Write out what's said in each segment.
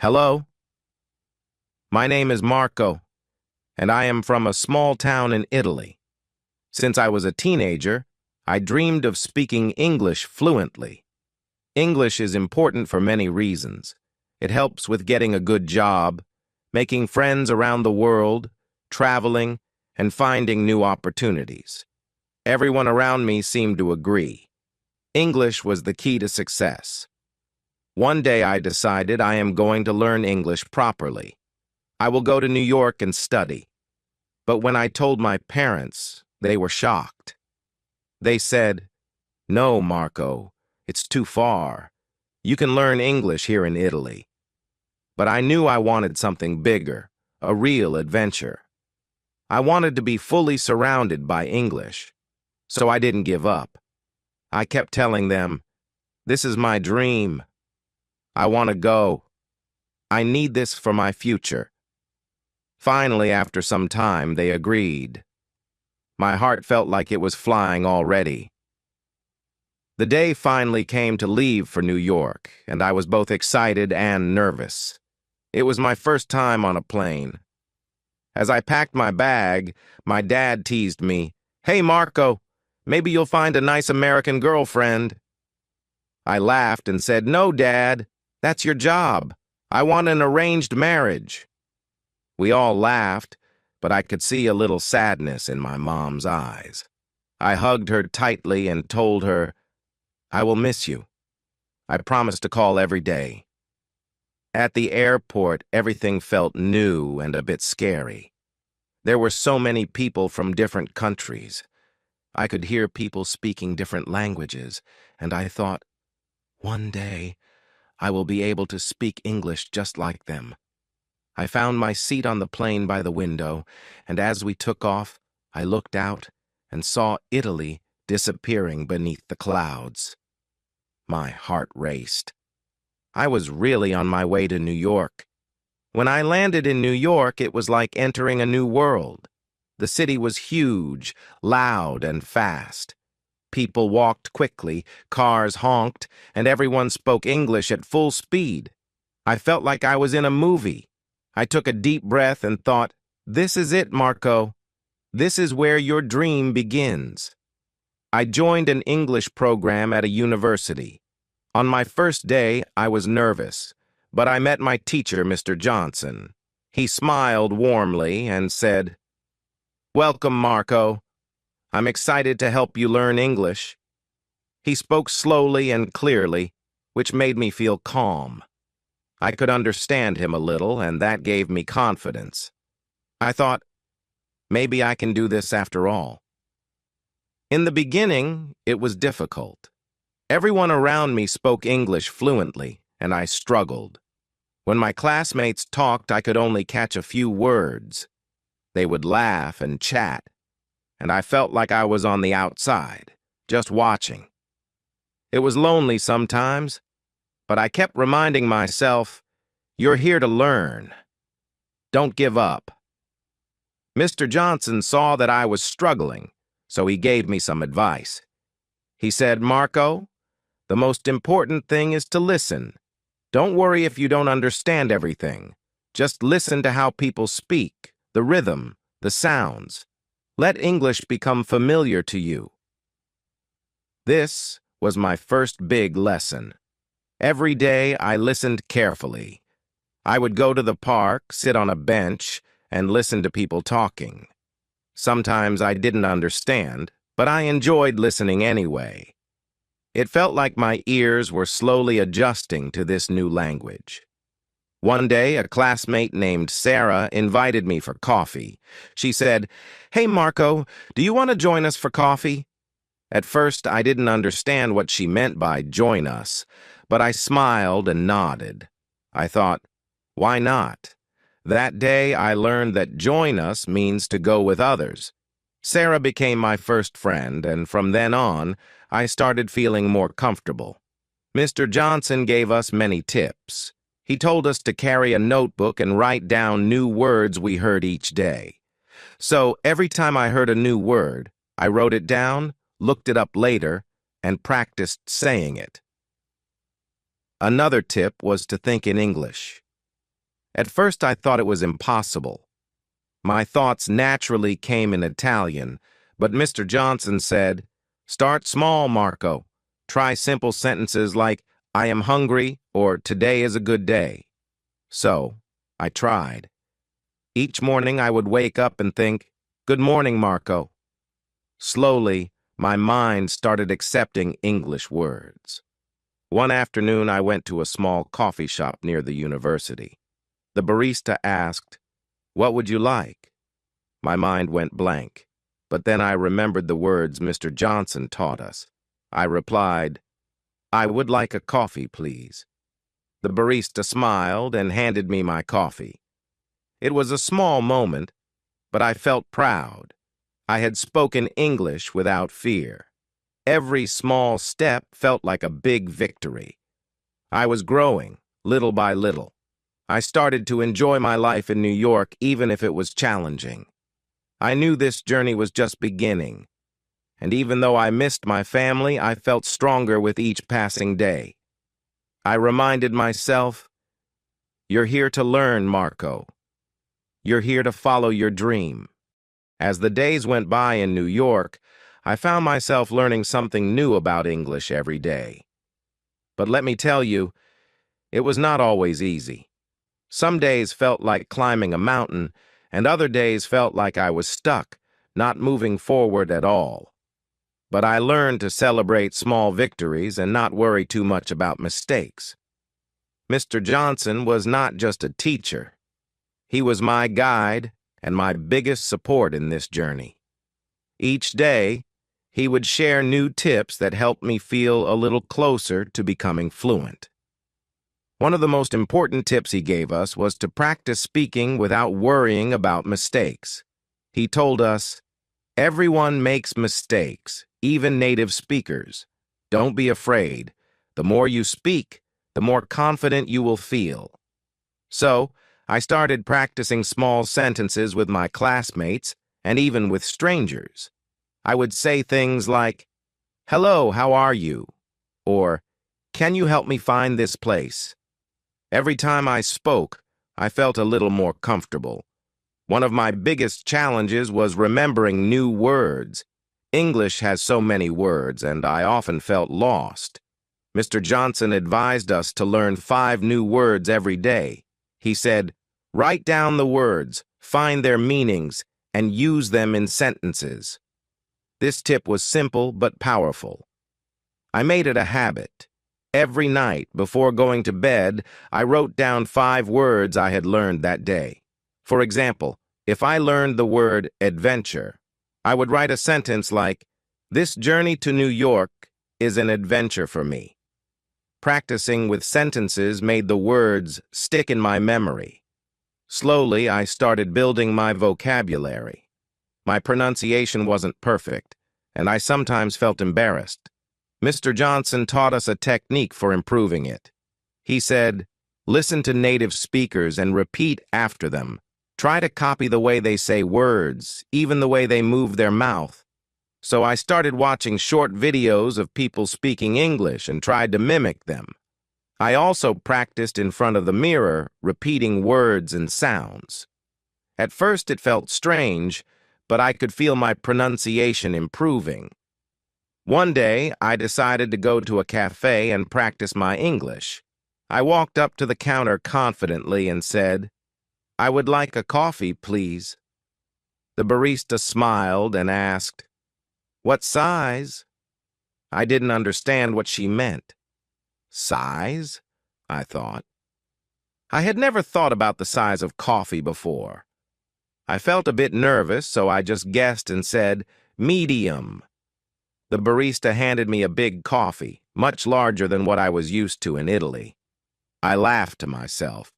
Hello, my name is Marco, and I am from a small town in Italy. Since I was a teenager, I dreamed of speaking English fluently. English is important for many reasons. It helps with getting a good job, making friends around the world, traveling, and finding new opportunities. Everyone around me seemed to agree. English was the key to success. One day I decided I am going to learn English properly. I will go to New York and study. But when I told my parents, they were shocked. They said, "No, Marco, it's too far. You can learn English here in Italy." But I knew I wanted something bigger, a real adventure. I wanted to be fully surrounded by English, so I didn't give up. I kept telling them, "This is my dream. I want to go. I need this for my future." Finally, after some time, they agreed. My heart felt like it was flying already. The day finally came to leave for New York, and I was both excited and nervous. It was my first time on a plane. As I packed my bag, my dad teased me, "Hey, Marco, maybe you'll find a nice American girlfriend." I laughed and said, "No, Dad, that's your job. I want an arranged marriage." We all laughed, but I could see a little sadness in my mom's eyes. I hugged her tightly and told her, "I will miss you. I promise to call every day." At the airport, everything felt new and a bit scary. There were so many people from different countries. I could hear people speaking different languages, and I thought, one day I will be able to speak English just like them. I found my seat on the plane by the window, and as we took off, I looked out and saw Italy disappearing beneath the clouds. My heart raced. I was really on my way to New York. When I landed in New York, it was like entering a new world. The city was huge, loud, and fast. People walked quickly, cars honked, and everyone spoke English at full speed. I felt like I was in a movie. I took a deep breath and thought, "This is it, Marco. This is where your dream begins." I joined an English program at a university. On my first day, I was nervous, but I met my teacher, Mr. Johnson. He smiled warmly and said, "Welcome, Marco. I'm excited to help you learn English." He spoke slowly and clearly, which made me feel calm. I could understand him a little, and that gave me confidence. I thought, maybe I can do this after all. In the beginning, it was difficult. Everyone around me spoke English fluently, and I struggled. When my classmates talked, I could only catch a few words. They would laugh and chat, and I felt like I was on the outside, just watching. It was lonely sometimes, but I kept reminding myself, "You're here to learn. Don't give up." Mr. Johnson saw that I was struggling, so he gave me some advice. He said, "Marco, the most important thing is to listen. Don't worry if you don't understand everything. Just listen to how people speak, the rhythm, the sounds. Let English become familiar to you." This was my first big lesson. Every day I listened carefully. I would go to the park, sit on a bench, and listen to people talking. Sometimes I didn't understand, but I enjoyed listening anyway. It felt like my ears were slowly adjusting to this new language. One day, a classmate named Sarah invited me for coffee. She said, "Hey, Marco, do you want to join us for coffee?" At first, I didn't understand what she meant by "join us," but I smiled and nodded. I thought, why not? That day, I learned that "join us" means to go with others. Sarah became my first friend, and from then on, I started feeling more comfortable. Mr. Johnson gave us many tips. He told us to carry a notebook and write down new words we heard each day. So every time I heard a new word, I wrote it down, looked it up later, and practiced saying it. Another tip was to think in English. At first I thought it was impossible. My thoughts naturally came in Italian, but Mr. Johnson said, "Start small, Marco. Try simple sentences like, I am hungry, or today is a good day." So, I tried. Each morning I would wake up and think, "Good morning, Marco." Slowly, my mind started accepting English words. One afternoon I went to a small coffee shop near the university. The barista asked, "What would you like?" My mind went blank, but then I remembered the words Mr. Johnson taught us. I replied, "I would like a coffee, please." The barista smiled and handed me my coffee. It was a small moment, but I felt proud. I had spoken English without fear. Every small step felt like a big victory. I was growing, little by little. I started to enjoy my life in New York, even if it was challenging. I knew this journey was just beginning, and even though I missed my family, I felt stronger with each passing day. I reminded myself, "You're here to learn, Marco. You're here to follow your dream." As the days went by in New York, I found myself learning something new about English every day. But let me tell you, it was not always easy. Some days felt like climbing a mountain, and other days felt like I was stuck, not moving forward at all. But I learned to celebrate small victories and not worry too much about mistakes. Mr. Johnson was not just a teacher. He was my guide and my biggest support in this journey. Each day, he would share new tips that helped me feel a little closer to becoming fluent. One of the most important tips he gave us was to practice speaking without worrying about mistakes. He told us, "Everyone makes mistakes, even native speakers. Don't be afraid. The more you speak, the more confident you will feel." So, I started practicing small sentences with my classmates and even with strangers. I would say things like, "Hello, how are you?" or, "Can you help me find this place?" Every time I spoke, I felt a little more comfortable. One of my biggest challenges was remembering new words. English has so many words, and I often felt lost. Mr. Johnson advised us to learn 5 new words every day. He said, "Write down the words, find their meanings, and use them in sentences." This tip was simple but powerful. I made it a habit. Every night, before going to bed, I wrote down 5 words I had learned that day. For example, if I learned the word adventure, I would write a sentence like, "This journey to New York is an adventure for me." Practicing with sentences made the words stick in my memory. Slowly, I started building my vocabulary. My pronunciation wasn't perfect, and I sometimes felt embarrassed. Mr. Johnson taught us a technique for improving it. He said, "Listen to native speakers and repeat after them. Try to copy the way they say words, even the way they move their mouth." So I started watching short videos of people speaking English and tried to mimic them. I also practiced in front of the mirror, repeating words and sounds. At first it felt strange, but I could feel my pronunciation improving. One day, I decided to go to a cafe and practice my English. I walked up to the counter confidently and said, "I would like a coffee, please." The barista smiled and asked, "What size?" I didn't understand what she meant. Size? I thought. I had never thought about the size of coffee before. I felt a bit nervous, so I just guessed and said, "Medium." The barista handed me a big coffee, much larger than what I was used to in Italy. I laughed to myself.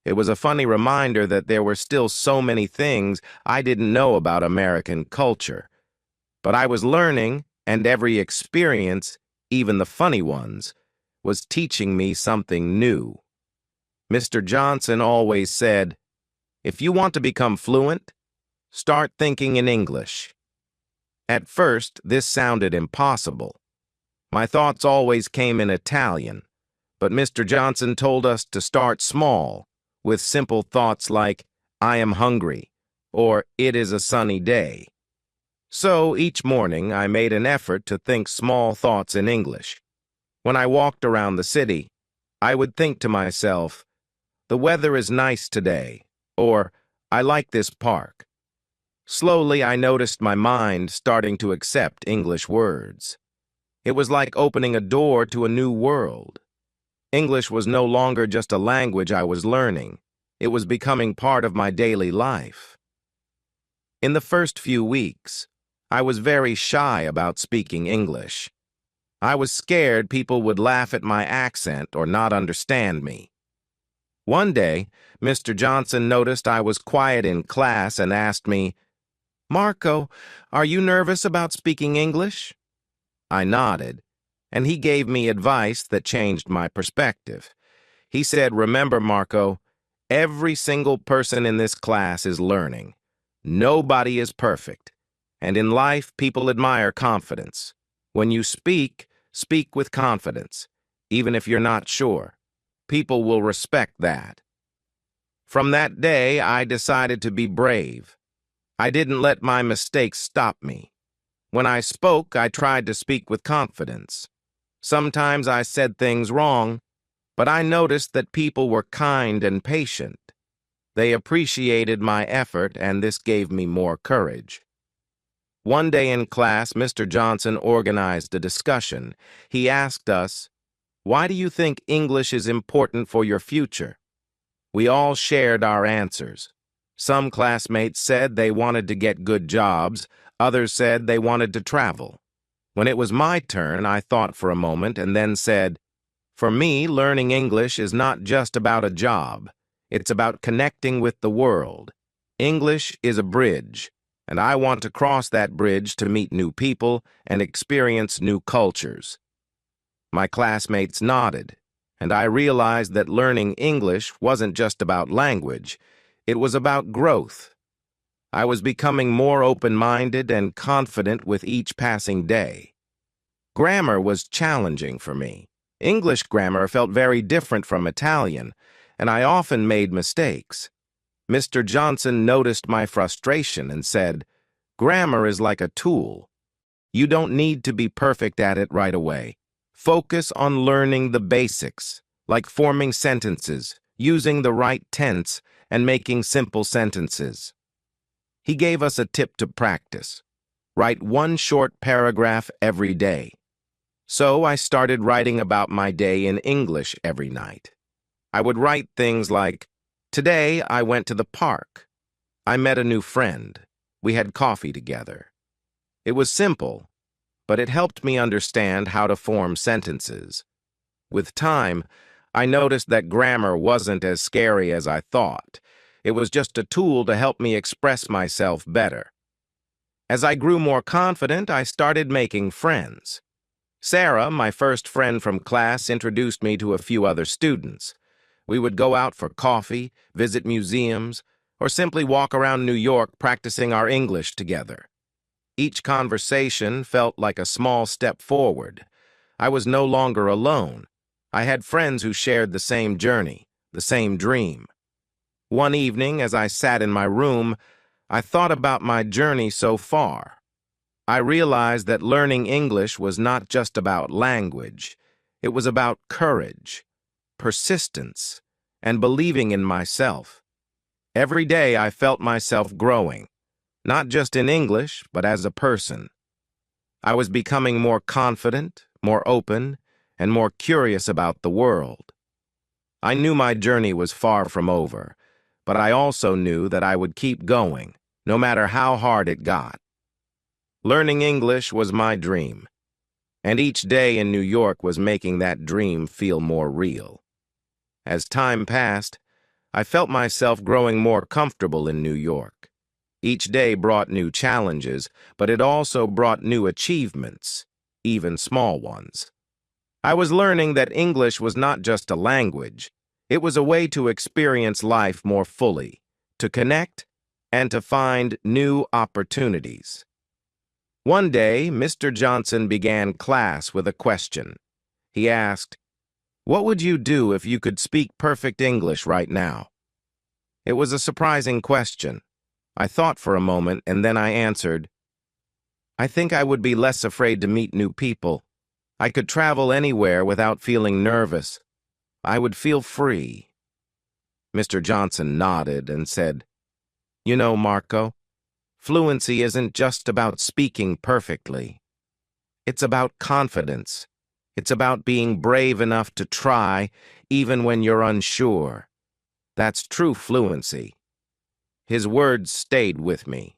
It was a funny reminder that there were still so many things I didn't know about American culture. But I was learning, and every experience, even the funny ones, was teaching me something new. Mr. Johnson always said, "If you want to become fluent, start thinking in English." At first, this sounded impossible. My thoughts always came in Italian, but Mr. Johnson told us to start small, with simple thoughts like, I am hungry, or it is a sunny day. So each morning I made an effort to think small thoughts in English. When I walked around the city, I would think to myself, the weather is nice today, or I like this park. Slowly I noticed my mind starting to accept English words. It was like opening a door to a new world. English was no longer just a language I was learning. It was becoming part of my daily life. In the first few weeks, I was very shy about speaking English. I was scared people would laugh at my accent or not understand me. One day, Mr. Johnson noticed I was quiet in class and asked me, "Marco, are you nervous about speaking English?" I nodded, and he gave me advice that changed my perspective. He said, "Remember, Marco, every single person in this class is learning. Nobody is perfect. And in life, people admire confidence. When you speak, speak with confidence, even if you're not sure. People will respect that." From that day, I decided to be brave. I didn't let my mistakes stop me. When I spoke, I tried to speak with confidence. Sometimes I said things wrong, but I noticed that people were kind and patient. They appreciated my effort, and this gave me more courage. One day in class, Mr. Johnson organized a discussion. He asked us, "Why do you think English is important for your future?" We all shared our answers. Some classmates said they wanted to get good jobs. Others said they wanted to travel. When it was my turn, I thought for a moment and then said, "For me, learning English is not just about a job. It's about connecting with the world. English is a bridge, and I want to cross that bridge to meet new people and experience new cultures." My classmates nodded, and I realized that learning English wasn't just about language. It was about growth. I was becoming more open-minded and confident with each passing day. Grammar was challenging for me. English grammar felt very different from Italian, and I often made mistakes. Mr. Johnson noticed my frustration and said, "Grammar is like a tool. You don't need to be perfect at it right away. Focus on learning the basics, like forming sentences, using the right tense, and making simple sentences." He gave us a tip to practice. Write one short paragraph every day. So I started writing about my day in English every night. I would write things like, "Today I went to the park. I met a new friend. We had coffee together." It was simple, but it helped me understand how to form sentences. With time, I noticed that grammar wasn't as scary as I thought. It was just a tool to help me express myself better. As I grew more confident, I started making friends. Sarah, my first friend from class, introduced me to a few other students. We would go out for coffee, visit museums, or simply walk around New York practicing our English together. Each conversation felt like a small step forward. I was no longer alone. I had friends who shared the same journey, the same dream. One evening, as I sat in my room, I thought about my journey so far. I realized that learning English was not just about language. It was about courage, persistence, and believing in myself. Every day I felt myself growing, not just in English, but as a person. I was becoming more confident, more open, and more curious about the world. I knew my journey was far from over, but I also knew that I would keep going, no matter how hard it got. Learning English was my dream, and each day in New York was making that dream feel more real. As time passed, I felt myself growing more comfortable in New York. Each day brought new challenges, but it also brought new achievements, even small ones. I was learning that English was not just a language. It was a way to experience life more fully, to connect, and to find new opportunities. One day, Mr. Johnson began class with a question. He asked, "What would you do if you could speak perfect English right now?" It was a surprising question. I thought for a moment, and then I answered, I think I would be less afraid to meet new people. I could travel anywhere without feeling nervous. I would feel free. Mr. Johnson nodded and said, You know, Marco, fluency isn't just about speaking perfectly. It's about confidence. It's about being brave enough to try, even when you're unsure. That's true fluency. His words stayed with me.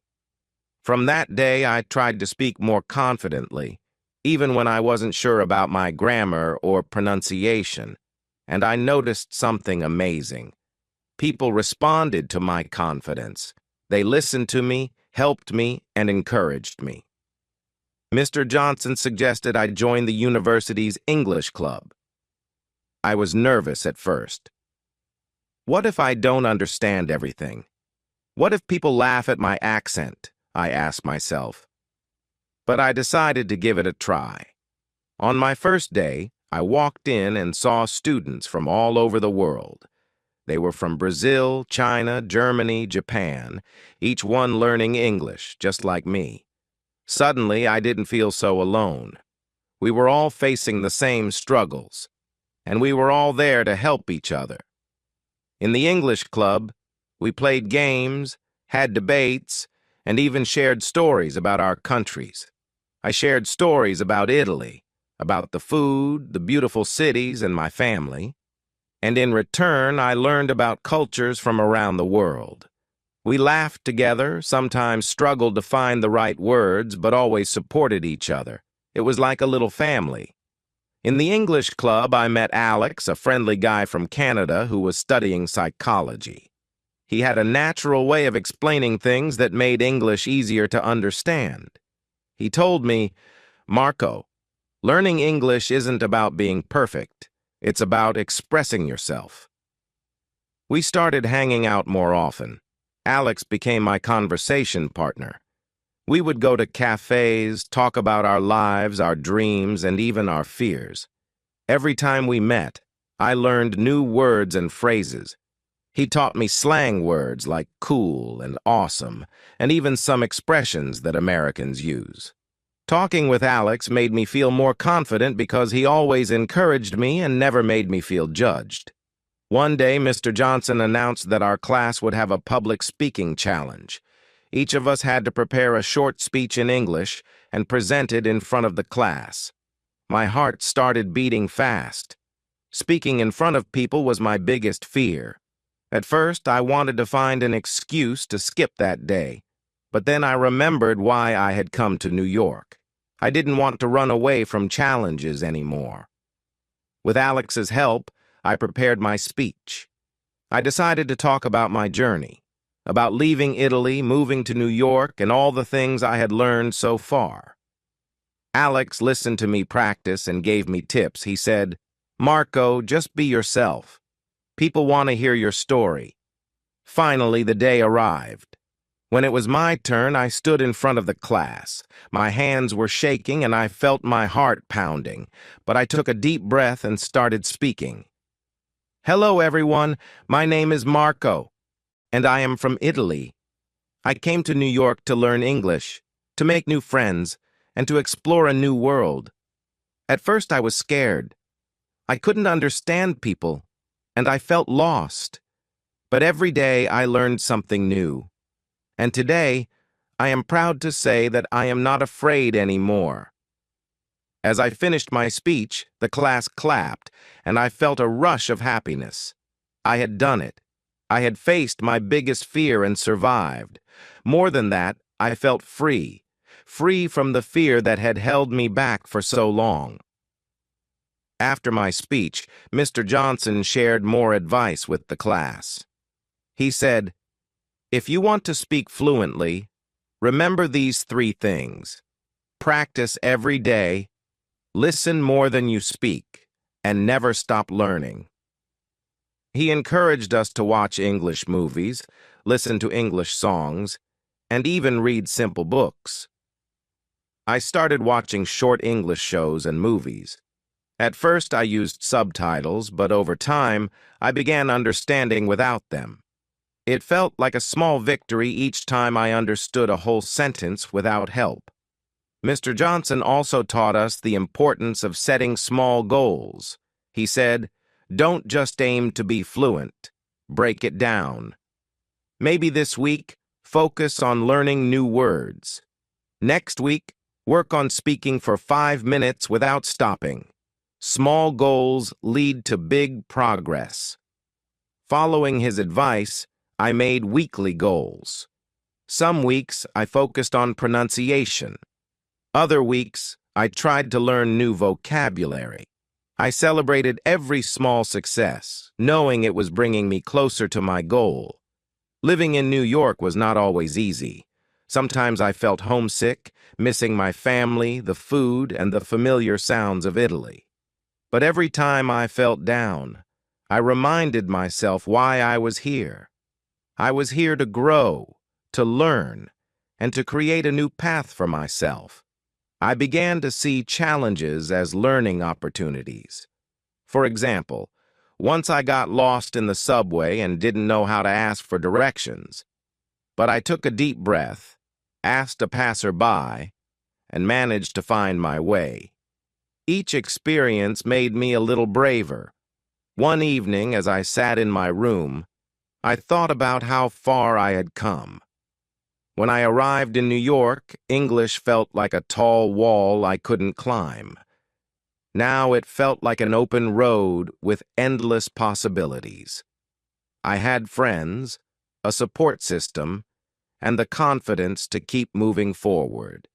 From that day, I tried to speak more confidently, even when I wasn't sure about my grammar or pronunciation, and I noticed something amazing. People responded to my confidence. They listened to me, helped me, and encouraged me. Mr. Johnson suggested I join the university's English club. I was nervous at first. What if I don't understand everything? What if people laugh at my accent? I asked myself. But I decided to give it a try. On my first day, I walked in and saw students from all over the world. They were from Brazil, China, Germany, Japan, each one learning English, just like me. Suddenly, I didn't feel so alone. We were all facing the same struggles, and we were all there to help each other. In the English club, we played games, had debates, and even shared stories about our countries. I shared stories about Italy, about the food, the beautiful cities, and my family. And in return, I learned about cultures from around the world. We laughed together, sometimes struggled to find the right words, but always supported each other. It was like a little family. In the English club, I met Alex, a friendly guy from Canada who was studying psychology. He had a natural way of explaining things that made English easier to understand. He told me, Marco, learning English isn't about being perfect. It's about expressing yourself. We started hanging out more often. Alex became my conversation partner. We would go to cafes, talk about our lives, our dreams, and even our fears. Every time we met, I learned new words and phrases. He taught me slang words like cool and awesome, and even some expressions that Americans use. Talking with Alex made me feel more confident because he always encouraged me and never made me feel judged. One day, Mr. Johnson announced that our class would have a public speaking challenge. Each of us had to prepare a short speech in English and present it in front of the class. My heart started beating fast. Speaking in front of people was my biggest fear. At first, I wanted to find an excuse to skip that day. But then I remembered why I had come to New York. I didn't want to run away from challenges anymore. With Alex's help, I prepared my speech. I decided to talk about my journey, about leaving Italy, moving to New York, and all the things I had learned so far. Alex listened to me practice and gave me tips. He said, Marco, just be yourself. People want to hear your story. Finally, the day arrived. When it was my turn, I stood in front of the class. My hands were shaking and I felt my heart pounding, but I took a deep breath and started speaking. Hello, everyone. My name is Marco, and I am from Italy. I came to New York to learn English, to make new friends, and to explore a new world. At first, I was scared. I couldn't understand people, and I felt lost. But every day, I learned something new. And today, I am proud to say that I am not afraid anymore. As I finished my speech, the class clapped, and I felt a rush of happiness. I had done it. I had faced my biggest fear and survived. More than that, I felt free from the fear that had held me back for so long. After my speech, Mr. Johnson shared more advice with the class. He said, If you want to speak fluently, remember these 3 things. Practice every day, listen more than you speak, and never stop learning. He encouraged us to watch English movies, listen to English songs, and even read simple books. I started watching short English shows and movies. At first, I used subtitles, but over time, I began understanding without them. It felt like a small victory each time I understood a whole sentence without help. Mr. Johnson also taught us the importance of setting small goals. He said, "Don't just aim to be fluent. Break it down. Maybe this week, focus on learning new words. Next week, work on speaking for 5 minutes without stopping. Small goals lead to big progress." Following his advice, I made weekly goals. Some weeks, I focused on pronunciation. Other weeks, I tried to learn new vocabulary. I celebrated every small success, knowing it was bringing me closer to my goal. Living in New York was not always easy. Sometimes I felt homesick, missing my family, the food, and the familiar sounds of Italy. But every time I felt down, I reminded myself why I was here. I was here to grow, to learn, and to create a new path for myself. I began to see challenges as learning opportunities. For example, once I got lost in the subway and didn't know how to ask for directions. But I took a deep breath, asked a passerby, and managed to find my way. Each experience made me a little braver. One evening, as I sat in my room, I thought about how far I had come. When I arrived in New York, English felt like a tall wall I couldn't climb. Now it felt like an open road with endless possibilities. I had friends, a support system, and the confidence to keep moving forward.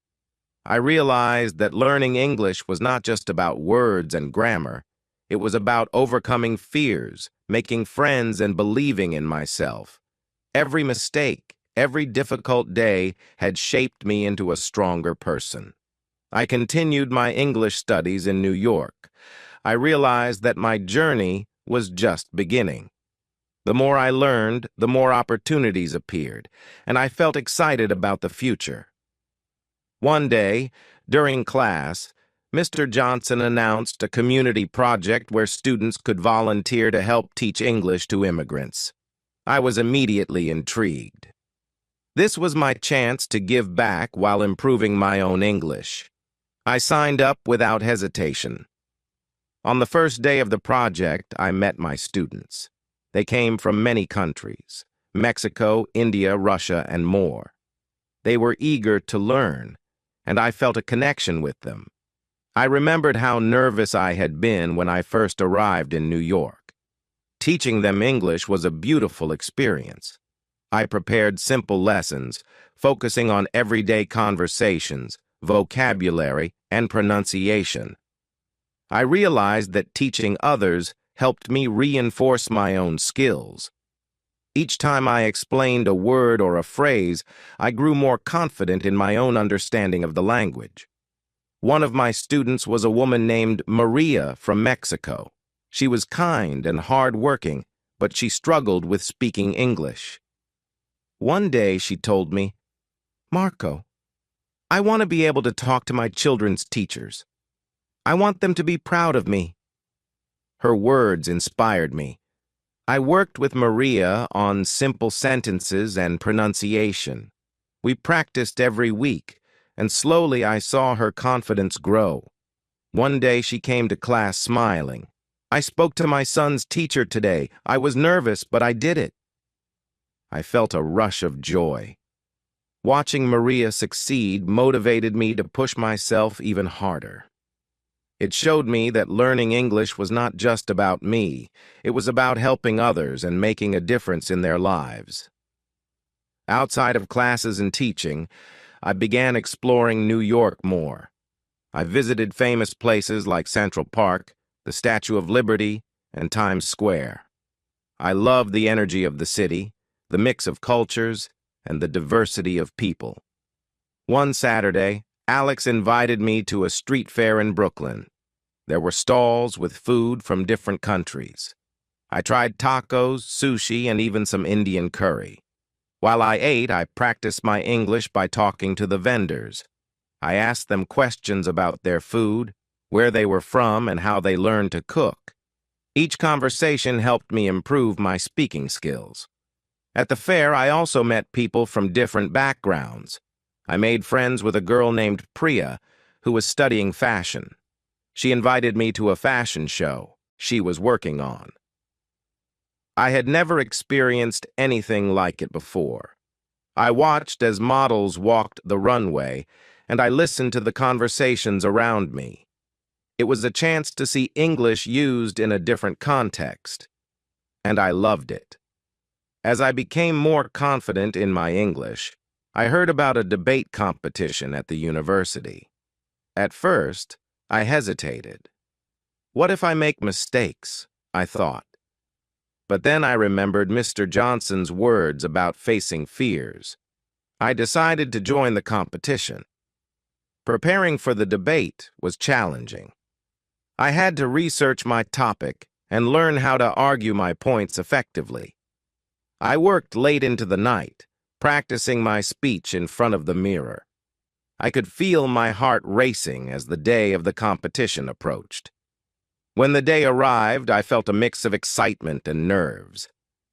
I realized that learning English was not just about words and grammar. It was about overcoming fears, making friends, and believing in myself. Every mistake, every difficult day had shaped me into a stronger person. I continued my English studies in New York. I realized that my journey was just beginning. The more I learned, the more opportunities appeared, and I felt excited about the future. One day, during class, Mr. Johnson announced a community project where students could volunteer to help teach English to immigrants. I was immediately intrigued. This was my chance to give back while improving my own English. I signed up without hesitation. On the first day of the project, I met my students. They came from many countries: Mexico, India, Russia, and more. They were eager to learn, and I felt a connection with them. I remembered how nervous I had been when I first arrived in New York. Teaching them English was a beautiful experience. I prepared simple lessons, focusing on everyday conversations, vocabulary, and pronunciation. I realized that teaching others helped me reinforce my own skills. Each time I explained a word or a phrase, I grew more confident in my own understanding of the language. One of my students was a woman named Maria from Mexico. She was kind and hard-working, but she struggled with speaking English. One day she told me, "Marco, I want to be able to talk to my children's teachers. I want them to be proud of me." Her words inspired me. I worked with Maria on simple sentences and pronunciation. We practiced every week, and slowly I saw her confidence grow. One day she came to class smiling. "I spoke to my son's teacher today. I was nervous, but I did it." I felt a rush of joy. Watching Maria succeed motivated me to push myself even harder. It showed me that learning English was not just about me. It was about helping others and making a difference in their lives. Outside of classes and teaching, I began exploring New York more. I visited famous places like Central Park, the Statue of Liberty, and Times Square. I loved the energy of the city, the mix of cultures, and the diversity of people. One Saturday, Alex invited me to a street fair in Brooklyn. There were stalls with food from different countries. I tried tacos, sushi, and even some Indian curry. While I ate, I practiced my English by talking to the vendors. I asked them questions about their food, where they were from, and how they learned to cook. Each conversation helped me improve my speaking skills. At the fair, I also met people from different backgrounds. I made friends with a girl named Priya who was studying fashion. She invited me to a fashion show she was working on. I had never experienced anything like it before. I watched as models walked the runway, and I listened to the conversations around me. It was a chance to see English used in a different context, and I loved it. As I became more confident in my English, I heard about a debate competition at the university. At first, I hesitated. What if I make mistakes? I thought. But then I remembered Mr. Johnson's words about facing fears. I decided to join the competition. Preparing for the debate was challenging. I had to research my topic and learn how to argue my points effectively. I worked late into the night, practicing my speech in front of the mirror. I could feel my heart racing as the day of the competition approached. When the day arrived, I felt a mix of excitement and nerves.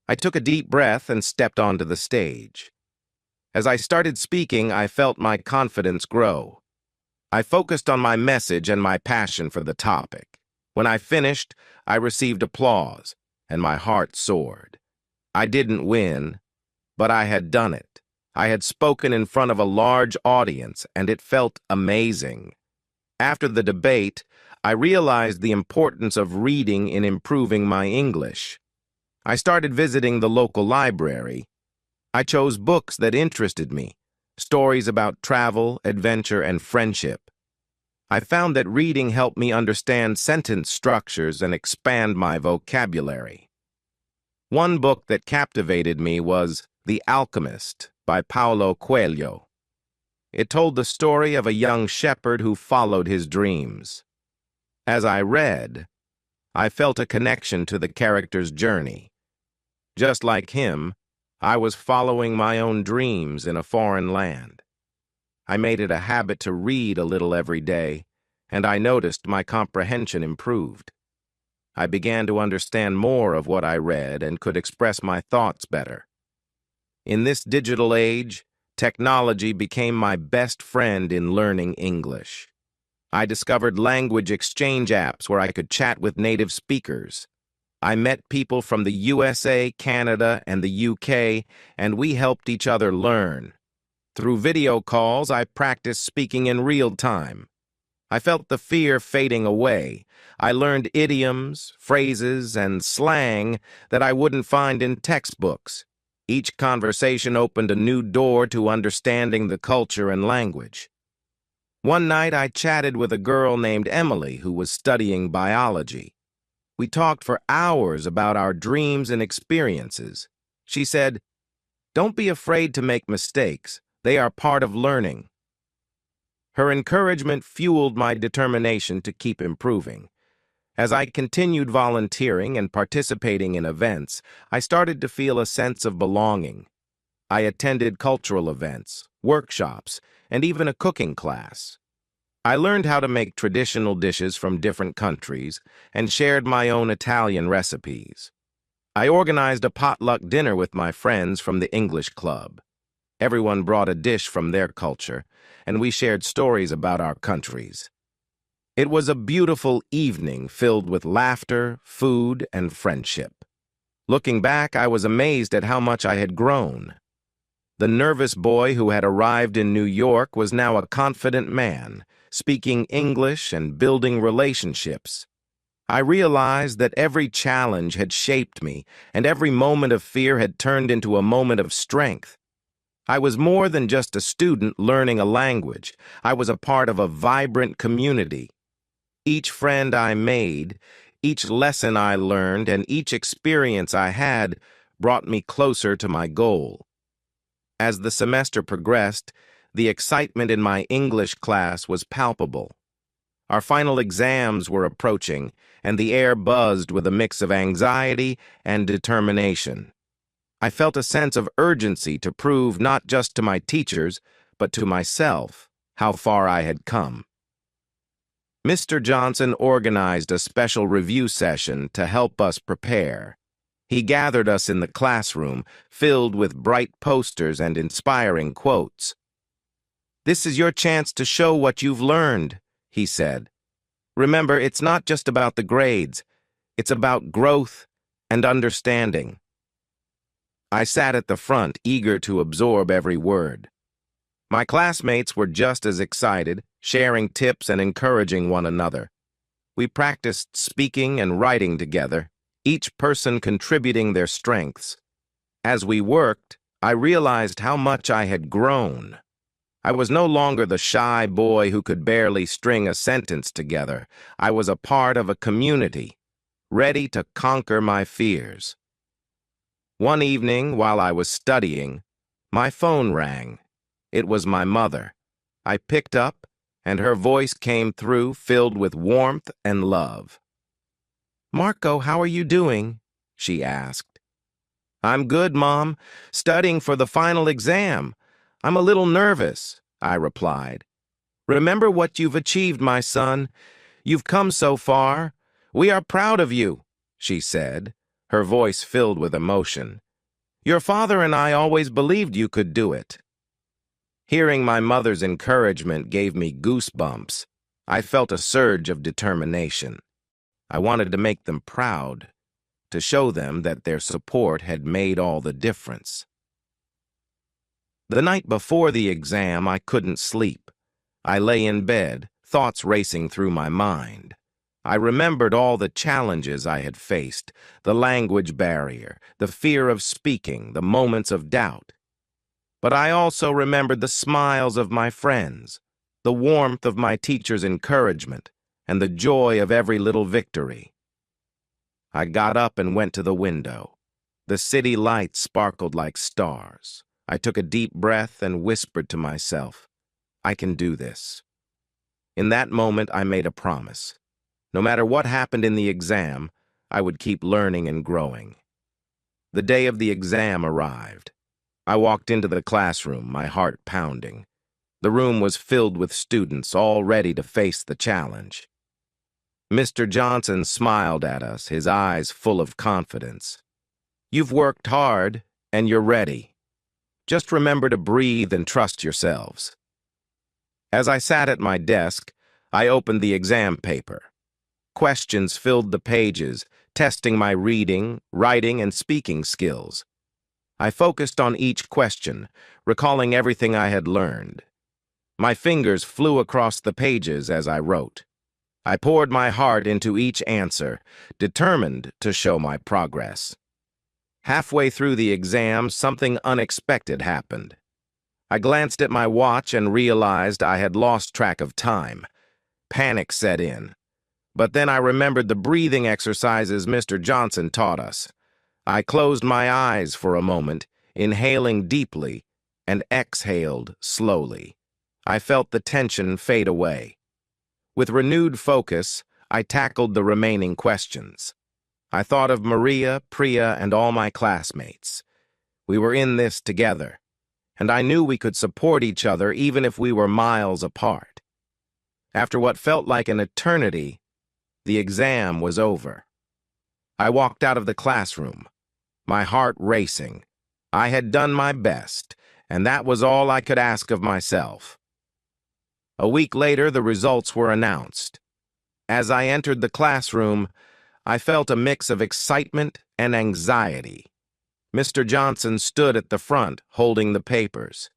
I took a deep breath and stepped onto the stage. As I started speaking, I felt my confidence grow. I focused on my message and my passion for the topic. When I finished, I received applause, and my heart soared. I didn't win, but I had done it. I had spoken in front of a large audience, and it felt amazing. After the debate, I realized the importance of reading in improving my English. I started visiting the local library. I chose books that interested me, stories about travel, adventure, and friendship. I found that reading helped me understand sentence structures and expand my vocabulary. One book that captivated me was The Alchemist by Paulo Coelho. It told the story of a young shepherd who followed his dreams. As I read, I felt a connection to the character's journey. Just like him, I was following my own dreams in a foreign land. I made it a habit to read a little every day, and I noticed my comprehension improved. I began to understand more of what I read and could express my thoughts better. In this digital age, technology became my best friend in learning English. I discovered language exchange apps where I could chat with native speakers. I met people from the USA, Canada, and the UK, and we helped each other learn. Through video calls, I practiced speaking in real time. I felt the fear fading away. I learned idioms, phrases, and slang that I wouldn't find in textbooks. Each conversation opened a new door to understanding the culture and language. One night, I chatted with a girl named Emily who was studying biology. We talked for hours about our dreams and experiences. She said, "Don't be afraid to make mistakes. They are part of learning." Her encouragement fueled my determination to keep improving. As I continued volunteering and participating in events, I started to feel a sense of belonging. I attended cultural events, workshops, and even a cooking class. I learned how to make traditional dishes from different countries and shared my own Italian recipes. I organized a potluck dinner with my friends from the English Club. Everyone brought a dish from their culture, and we shared stories about our countries. It was a beautiful evening filled with laughter, food, and friendship. Looking back, I was amazed at how much I had grown. The nervous boy who had arrived in New York was now a confident man, speaking English and building relationships. I realized that every challenge had shaped me, and every moment of fear had turned into a moment of strength. I was more than just a student learning a language. I was a part of a vibrant community. Each friend I made, each lesson I learned, and each experience I had brought me closer to my goal. As the semester progressed, the excitement in my English class was palpable. Our final exams were approaching, and the air buzzed with a mix of anxiety and determination. I felt a sense of urgency to prove not just to my teachers, but to myself, how far I had come. Mr. Johnson organized a special review session to help us prepare. He gathered us in the classroom, filled with bright posters and inspiring quotes. "This is your chance to show what you've learned," he said. "Remember, it's not just about the grades. It's about growth and understanding." I sat at the front, eager to absorb every word. My classmates were just as excited, sharing tips and encouraging one another. We practiced speaking and writing together, each person contributing their strengths. As we worked, I realized how much I had grown. I was no longer the shy boy who could barely string a sentence together. I was a part of a community, ready to conquer my fears. One evening, while I was studying, my phone rang. It was my mother. I picked up, and her voice came through, filled with warmth and love. "Marco, how are you doing?" she asked. "I'm good, Mom. Studying for the final exam. I'm a little nervous," I replied. "Remember what you've achieved, my son. You've come so far. We are proud of you," she said, her voice filled with emotion. "Your father and I always believed you could do it." Hearing my mother's encouragement gave me goosebumps. I felt a surge of determination. I wanted to make them proud, to show them that their support had made all the difference. The night before the exam, I couldn't sleep. I lay in bed, thoughts racing through my mind. I remembered all the challenges I had faced, the language barrier, the fear of speaking, the moments of doubt. But I also remembered the smiles of my friends, the warmth of my teacher's encouragement, and the joy of every little victory. I got up and went to the window. The city lights sparkled like stars. I took a deep breath and whispered to myself, "I can do this." In that moment, I made a promise. No matter what happened in the exam, I would keep learning and growing. The day of the exam arrived. I walked into the classroom, my heart pounding. The room was filled with students, all ready to face the challenge. Mr. Johnson smiled at us, his eyes full of confidence. "You've worked hard, and you're ready. Just remember to breathe and trust yourselves." As I sat at my desk, I opened the exam paper. Questions filled the pages, testing my reading, writing, and speaking skills. I focused on each question, recalling everything I had learned. My fingers flew across the pages as I wrote. I poured my heart into each answer, determined to show my progress. Halfway through the exam, something unexpected happened. I glanced at my watch and realized I had lost track of time. Panic set in. But then I remembered the breathing exercises Mr. Johnson taught us. I closed my eyes for a moment, inhaling deeply, and exhaled slowly. I felt the tension fade away. With renewed focus, I tackled the remaining questions. I thought of Maria, Priya, and all my classmates. We were in this together, and I knew we could support each other even if we were miles apart. After what felt like an eternity, the exam was over. I walked out of the classroom, my heart racing. I had done my best, and that was all I could ask of myself. A week later, the results were announced. As I entered the classroom, I felt a mix of excitement and anxiety. Mr. Johnson stood at the front, holding the papers.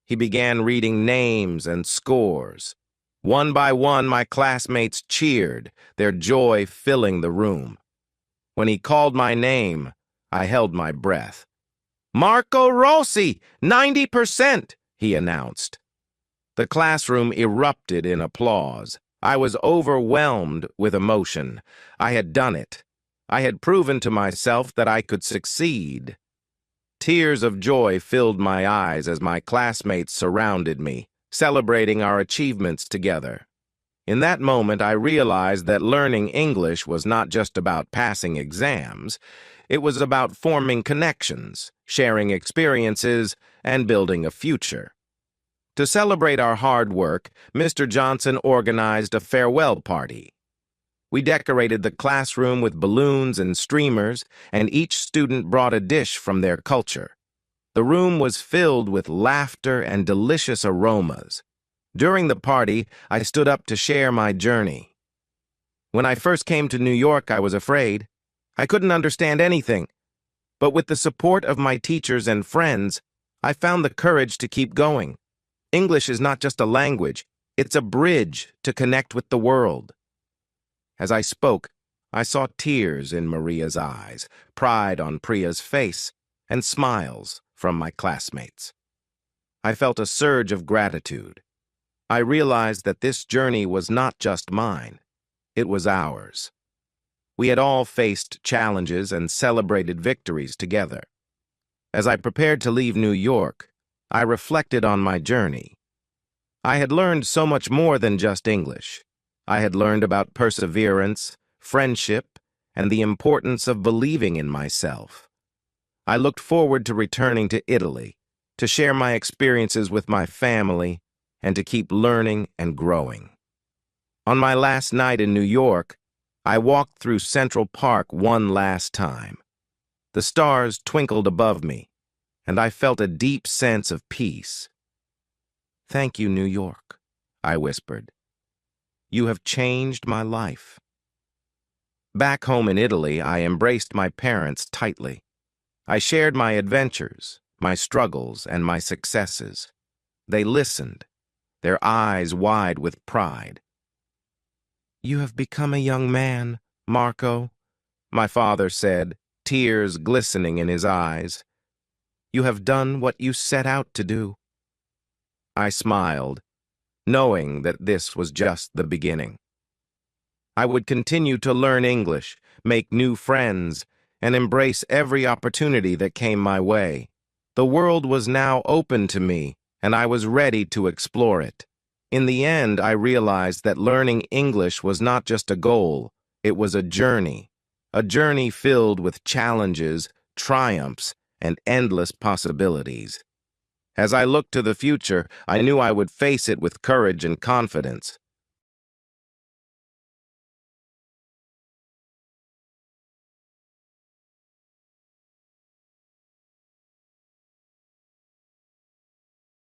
He began reading names and scores. One by one, my classmates cheered, their joy filling the room. When he called my name, I held my breath. "Marco Rossi, 90%, he announced. The classroom erupted in applause. I was overwhelmed with emotion. I had done it. I had proven to myself that I could succeed. Tears of joy filled my eyes as my classmates surrounded me, celebrating our achievements together. In that moment, I realized that learning English was not just about passing exams. It was about forming connections, sharing experiences, and building a future. To celebrate our hard work, Mr. Johnson organized a farewell party. We decorated the classroom with balloons and streamers, and each student brought a dish from their culture. The room was filled with laughter and delicious aromas. During the party, I stood up to share my journey. When I first came to New York, I was afraid. I couldn't understand anything. But with the support of my teachers and friends, I found the courage to keep going. English is not just a language, it's a bridge to connect with the world. As I spoke, I saw tears in Maria's eyes, pride on Priya's face, and smiles from my classmates. I felt a surge of gratitude. I realized that this journey was not just mine, it was ours. We had all faced challenges and celebrated victories together. As I prepared to leave New York, I reflected on my journey. I had learned so much more than just English. I had learned about perseverance, friendship, and the importance of believing in myself. I looked forward to returning to Italy, to share my experiences with my family, and to keep learning and growing. On my last night in New York, I walked through Central Park one last time. The stars twinkled above me, and I felt a deep sense of peace. "Thank you, New York," I whispered. "You have changed my life." Back home in Italy, I embraced my parents tightly. I shared my adventures, my struggles, and my successes. They listened, their eyes wide with pride. "You have become a young man, Marco," my father said, tears glistening in his eyes. "You have done what you set out to do." I smiled, knowing that this was just the beginning. I would continue to learn English, make new friends, and embrace every opportunity that came my way. The world was now open to me, and I was ready to explore it. In the end, I realized that learning English was not just a goal, it was a journey filled with challenges, triumphs, and endless possibilities. As I looked to the future, I knew I would face it with courage and confidence.